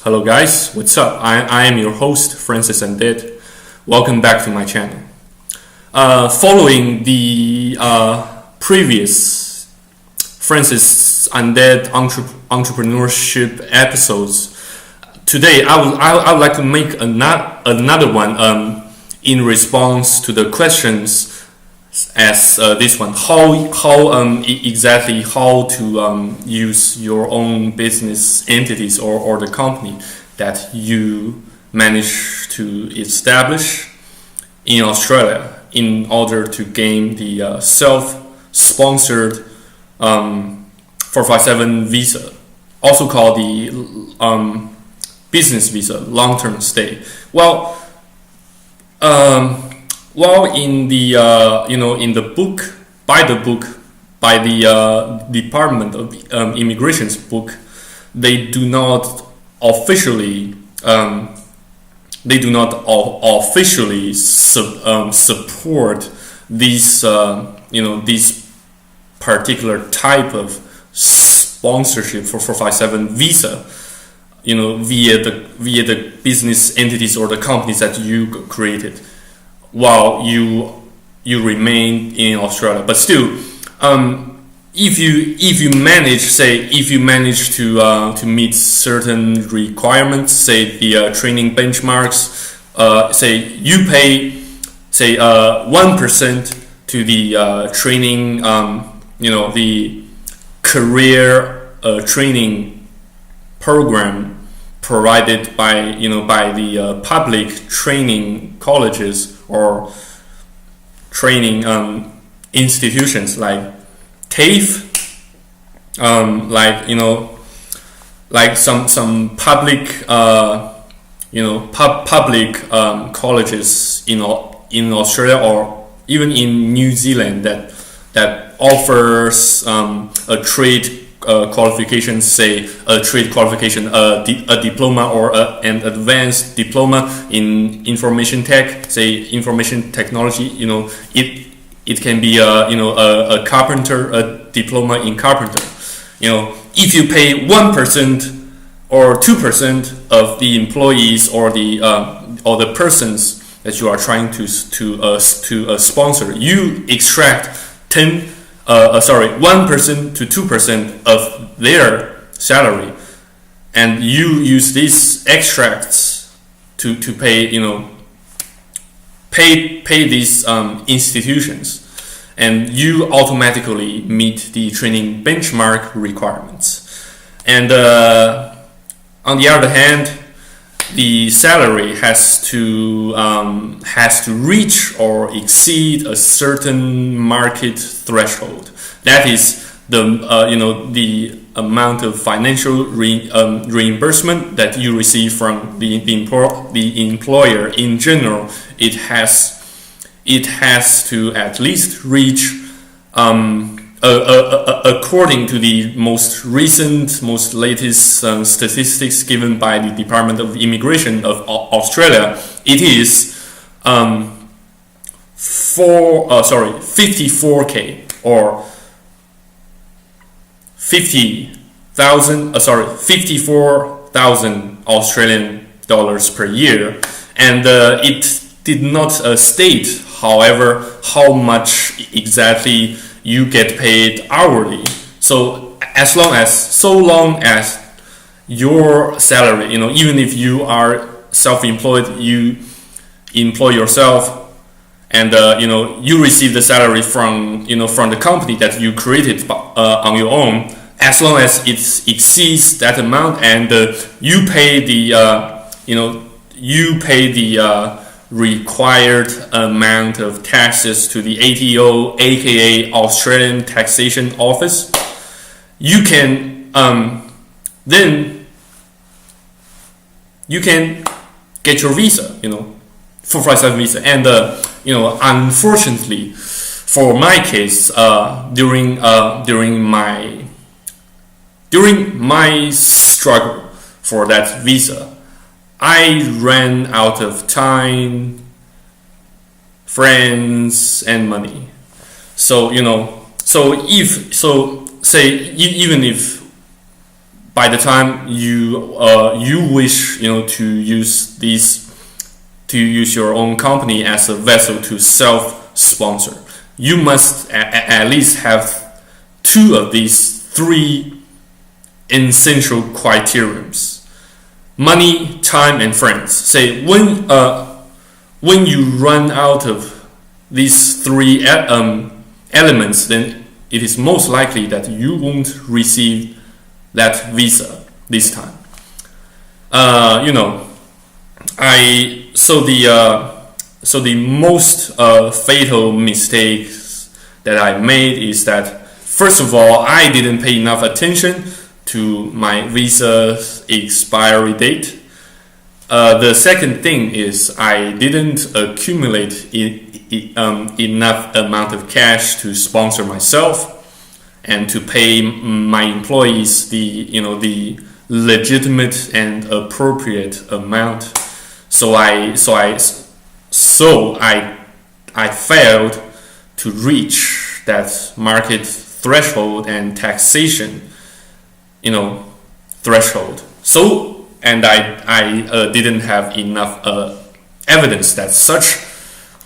Hello guys, what's up? I am your host, Francis Undead. Welcome back to my channel. Following the previous Francis Undead Entrepreneurship episodes, today I would like to make another one in response to the questions as this one. Exactly how to use your own business entities or the company that you manage to establish in Australia in order to gain the self-sponsored 457 visa, also called the business visa, long-term stay. Well, in the book, by the Department of Immigration's book, they do not officially support this particular type of sponsorship for 457 visa, via the business entities or the companies that you created while you remain in Australia. But still, if you manage to meet certain requirements, say the training benchmarks, say you pay 1% to the training, the career training program provided by the public training colleges or training institutions like TAFE, like some public public colleges in Australia or even in New Zealand that offers a trade qualifications, say a trade qualification, a diploma or an advanced diploma in information tech, say information technology. It can be a carpenter, a diploma in carpenter. If you pay 1% or 2% of the employees or the persons that you are trying to sponsor, you extract 1% to 2% of their salary, and you use these extracts to pay these institutions, and you automatically meet the training benchmark requirements. And on the other hand, the salary has to reach or exceed a certain market threshold. That is the amount of financial reimbursement that you receive from the employer in general. It has to at least reach, according to the most latest statistics given by the Department of Immigration of Australia, it is 54k or 54,000 Australian dollars per year, and it did not state, however, how much exactly you get paid hourly. So long as your salary, even if you are self-employed, you employ yourself, and you receive the salary from the company that you created on your own, as long as it exceeds that amount, and you pay the required amount of taxes to the ATO, aka Australian Taxation Office, you can then you can get your visa, 457 visa. And unfortunately, for my case, during my struggle for that visa, I ran out of time, friends, and money. So even if by the time you wish to use your own company as a vessel to self-sponsor, you must at least have 2 of these 3 essential criterions: money, time, and friends. Say when you run out of these 3 elements, then it is most likely that you won't receive that visa this time. So the most fatal mistakes that I made is that, first of all, I didn't pay enough attention to my visa's expiry date. The second thing is I didn't accumulate enough amount of cash to sponsor myself and to pay my employees the legitimate and appropriate amount. So I failed to reach that market threshold and taxation threshold. And I didn't have enough evidence that such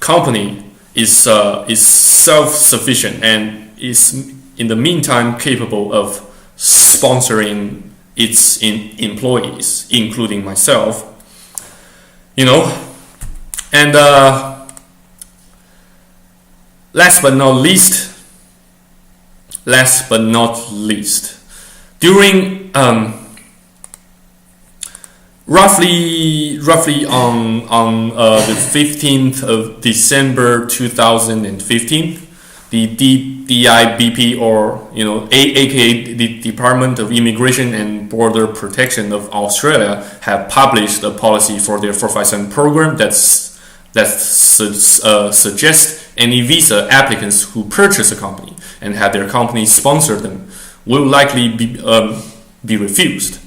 company is self-sufficient and is in the meantime capable of sponsoring its employees, including myself. And last but not least, during roughly on the 15th of December 2015, the DIBP, or aka the Department of Immigration and Border Protection of Australia, have published a policy for their 457 program that suggests any visa applicants who purchase a company and have their company sponsor them will likely be refused.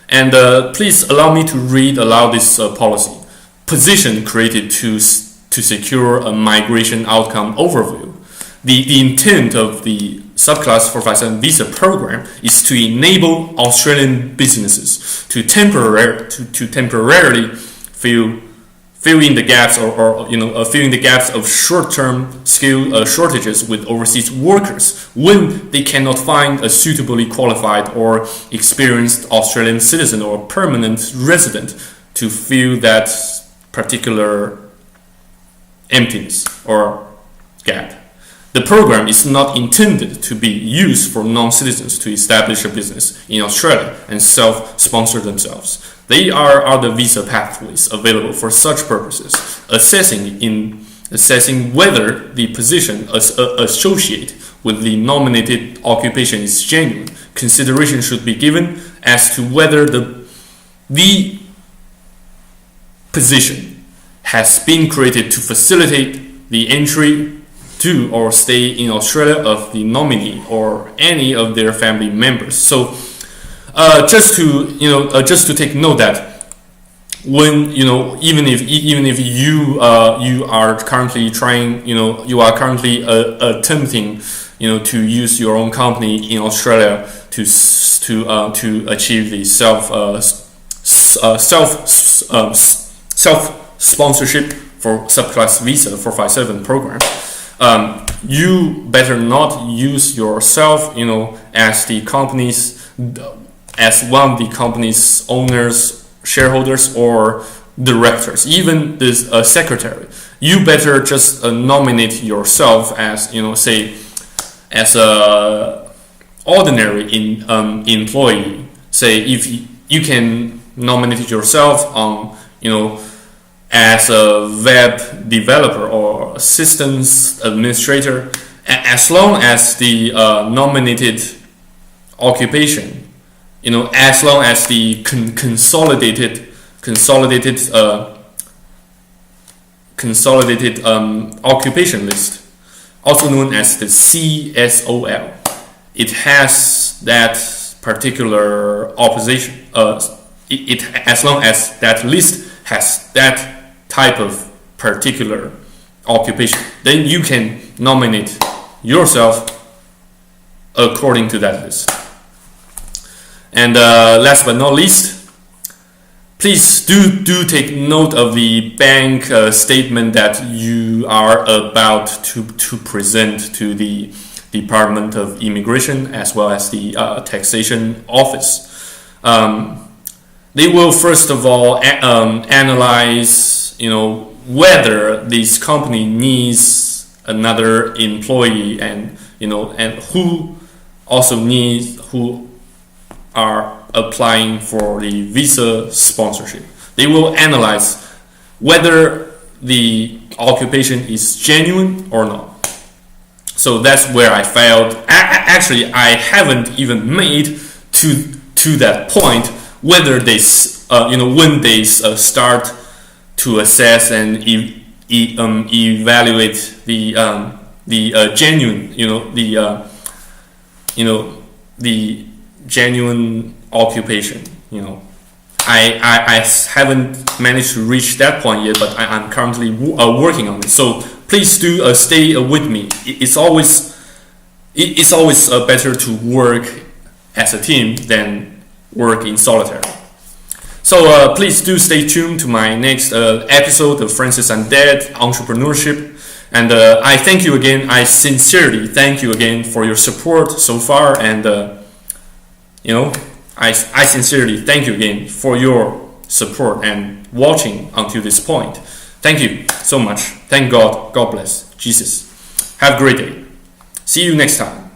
And please allow me to read aloud this policy. Position created to secure a migration outcome overview. The intent of the Subclass 457 visa program is to enable Australian businesses to temporarily fill in the gaps filling the gaps of short-term skill shortages with overseas workers when they cannot find a suitably qualified or experienced Australian citizen or permanent resident to fill that particular emptiness or gap. The program is not intended to be used for non-citizens to establish a business in Australia and self-sponsor themselves. There are other visa pathways available for such purposes. Assessing whether the position associated with the nominated occupation is genuine, consideration should be given as to whether the position has been created to facilitate the entry to or stay in Australia of the nominee or any of their family members. So just to take note that when even if you are currently attempting to use your own company in Australia to achieve the self sponsorship for Subclass Visa 457 program, you better not use yourself as one of the company's owners, shareholders, or directors, even this secretary. You better just nominate yourself as as a ordinary employee. Say if you can nominate yourself on as a web developer or systems administrator, as long as the nominated occupation, as long as the consolidated occupation list, also known as the CSOL, it has that particular opposition. As long as that list has that type of particular occupation, then you can nominate yourself according to that list. And last but not least, please do take note of the bank statement that you are about to present to the Department of Immigration as well as the taxation office. They will first of all analyze, whether this company needs another employee, and who are applying for the visa sponsorship. They will analyze whether the occupation is genuine or not. So that's where I failed. Actually, I haven't even made to that point whether they, when they start to assess and evaluate the genuine, the genuine occupation. I haven't managed to reach that point yet, but I'm currently working on it. So please do stay with me. It's always better to work as a team than work in solitary. So please do stay tuned to my next episode of Francis Undead Entrepreneurship. And I thank you again. I sincerely thank you again for your support so far. And I sincerely thank you again for your support and watching until this point. Thank you so much. Thank God. God bless. Jesus. Have a great day. See you next time.